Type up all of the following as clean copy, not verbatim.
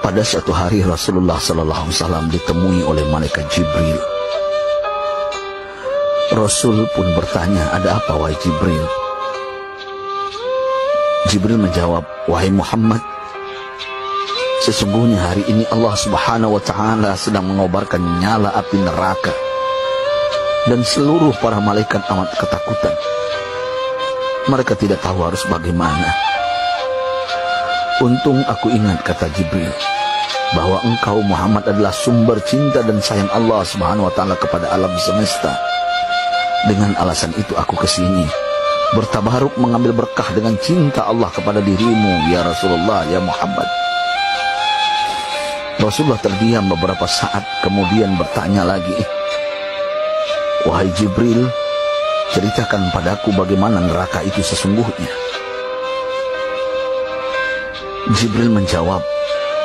Pada suatu hari Rasulullah SAW ditemui oleh malaikat Jibril. Rasul pun bertanya, "Ada apa wahai Jibril?" Jibril menjawab, "Wahai Muhammad, sesungguhnya hari ini Allah Subhanahu wa Ta'ala sedang mengobarkan nyala api neraka, dan seluruh para malaikat amat ketakutan. Mereka tidak tahu harus bagaimana. Untung aku ingat," kata Jibril, "bahwa engkau Muhammad adalah sumber cinta dan sayang Allah Subhanahu wa Ta'ala kepada alam semesta. Dengan alasan itu aku kesini, bertabaruk mengambil berkah dengan cinta Allah kepada dirimu, ya Rasulullah, ya Muhammad." Rasulullah terdiam beberapa saat, kemudian bertanya lagi, "Wahai Jibril, ceritakan padaku bagaimana neraka itu sesungguhnya." Jibril menjawab,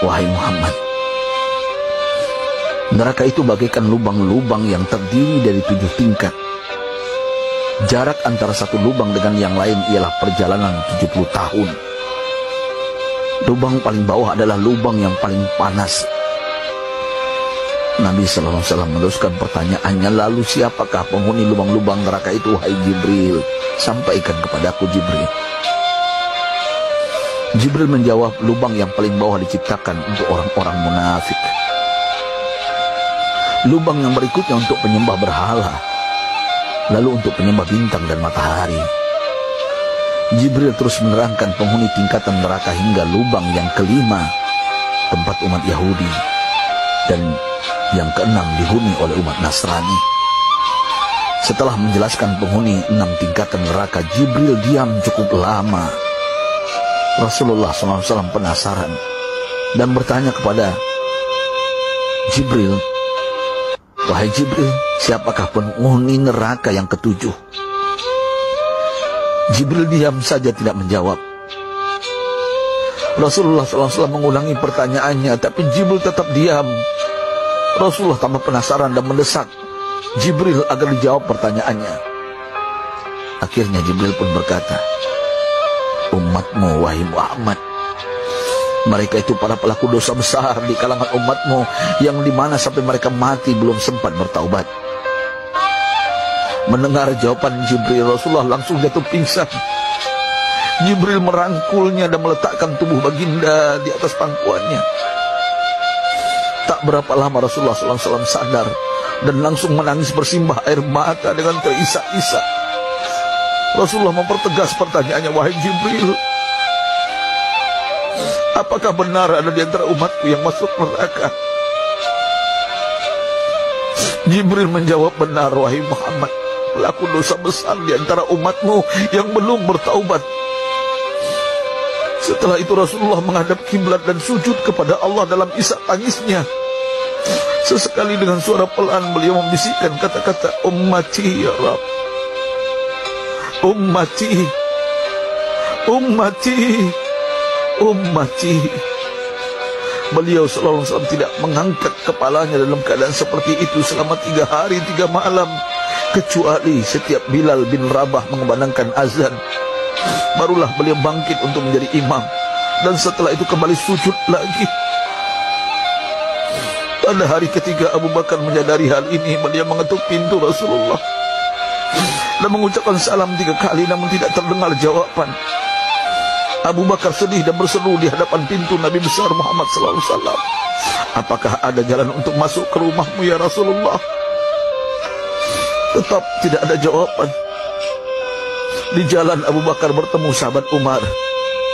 "Wahai Muhammad, neraka itu bagaikan lubang-lubang yang terdiri dari 7 tingkat. Jarak antara satu lubang dengan yang lain ialah perjalanan 70 tahun. Lubang paling bawah adalah lubang yang paling panas." Nabi SAW meneruskan pertanyaannya, "Lalu siapakah penghuni lubang-lubang neraka itu, wahai Jibril? Sampaikan kepadaku, Jibril." Jibril menjawab, "Lubang yang paling bawah diciptakan untuk orang-orang munafik. Lubang yang berikutnya untuk penyembah berhala, lalu untuk penyembah bintang dan matahari." Jibril terus menerangkan penghuni tingkatan neraka hingga lubang yang kelima, tempat umat Yahudi, dan yang keenam dihuni oleh umat Nasrani. Setelah menjelaskan penghuni 6 tingkatan neraka, Jibril diam cukup lama. Rasulullah SAW penasaran dan bertanya kepada Jibril, "Wahai Jibril, siapakah penghuni neraka yang ketujuh?" Jibril diam saja tidak menjawab. Rasulullah SAW mengulangi pertanyaannya, tapi Jibril tetap diam. Rasulullah tambah penasaran dan mendesak Jibril agar dijawab pertanyaannya. Akhirnya Jibril pun berkata, "Umatmu, wahai Muhammad, mereka itu para pelaku dosa besar di kalangan umatmu, yang dimana sampai mereka mati belum sempat bertaubat." Mendengar jawaban Jibril, Rasulullah langsung jatuh pingsan. Jibril merangkulnya dan meletakkan tubuh baginda di atas pangkuannya. Tak berapa lama Rasulullah SAW sadar dan langsung menangis bersimbah air mata dengan terisak-isak. Rasulullah mempertegas pertanyaannya, "Wahai Jibril, apakah benar ada di antara umatku yang masuk neraka?" Jibril menjawab, "Benar, wahai Muhammad, pelaku dosa besar di antara umatmu yang belum bertaubat." Setelah itu Rasulullah menghadap kiblat dan sujud kepada Allah dalam isak tangisnya. Sesekali dengan suara pelan beliau membisikkan kata-kata, "Ummati ya Rabb, ummati, ummati, ummati." Beliau SAW tidak mengangkat kepalanya dalam keadaan seperti itu selama 3 hari 3 malam, kecuali setiap Bilal bin Rabah mengumandangkan azan, barulah beliau bangkit untuk menjadi imam, dan setelah itu kembali sujud lagi. Pada hari ketiga Abu Bakar menyadari hal ini, beliau mengetuk pintu Rasulullah dan mengucapkan salam 3 kali, namun tidak terdengar jawaban. Abu Bakar sedih dan berseru di hadapan pintu Nabi besar Muhammad SAW, "Apakah ada jalan untuk masuk ke rumahmu ya Rasulullah?" Tetap tidak ada jawaban. Di jalan Abu Bakar bertemu sahabat Umar.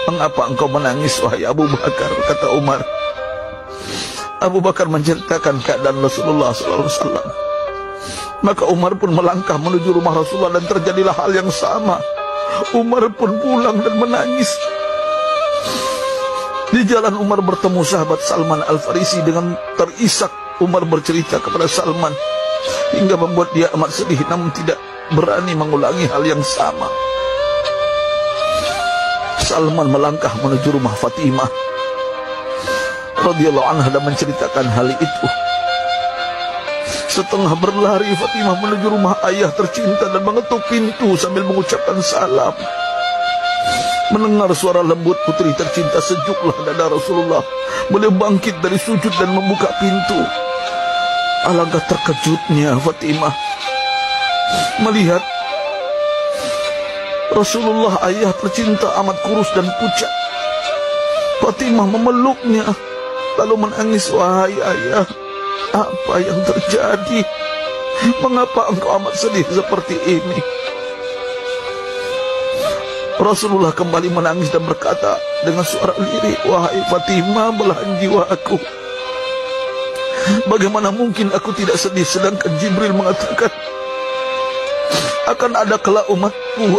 "Mengapa engkau menangis, wahai Abu Bakar?" kata Umar. Abu Bakar menceritakan keadaan Rasulullah SAW. Maka Umar pun melangkah menuju rumah Rasulullah, dan terjadilah hal yang sama. Umar pun pulang dan menangis. Di jalan Umar bertemu sahabat Salman Al-Farisi. Dengan terisak Umar bercerita kepada Salman hingga membuat dia amat sedih, namun tidak berani mengulangi hal yang sama. Salman melangkah menuju rumah Fatimah radhiyallahu anha dan menceritakan hal itu. Setengah berlari Fatimah menuju rumah ayah tercinta dan mengetuk pintu sambil mengucapkan salam. Mendengar suara lembut putri tercinta, sejuklah dada Rasulullah. Beliau bangkit dari sujud dan membuka pintu. Alangkah terkejutnya Fatimah melihat Rasulullah, ayah tercinta, amat kurus dan pucat. Fatimah memeluknya lalu menangis. Wahai ayah, apa yang terjadi? Mengapa engkau amat sedih seperti ini? Rasulullah kembali menangis dan berkata dengan suara lirik, wahai Fatimah, belahan jiwa aku. Bagaimana mungkin aku tidak sedih sedangkan Jibril mengatakan akan ada kelak umatku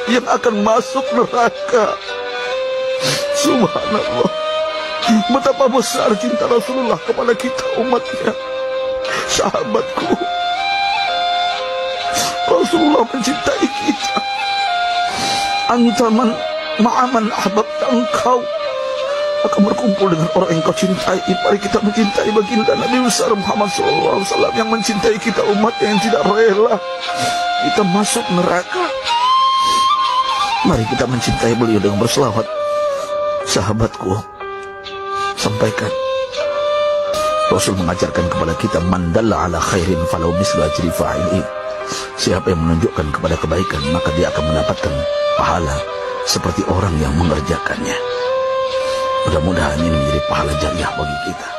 yang akan masuk neraka. Subhanallah, betapa besar cinta Rasulullah kepada kita umatnya. Sahabatku, Rasulullah mencintai kita. Antaman ma'aman ahbab, engkau akan berkumpul dengan orang yang kau cintai. Mari kita mencintai baginda Nabi besar Muhammad SAW yang mencintai kita umat yang tidak rela kita masuk neraka. Mari kita mencintai beliau dengan berselawat. Sahabatku, sampaikan, Rasul mengajarkan kepada kita, man dalla ala khairin falau mislu ajri fa'ili. Siapa yang menunjukkan kepada kebaikan, maka dia akan mendapatkan pahala seperti orang yang mengerjakannya. Mudah-mudahan ini menjadi pahala jariah bagi kita.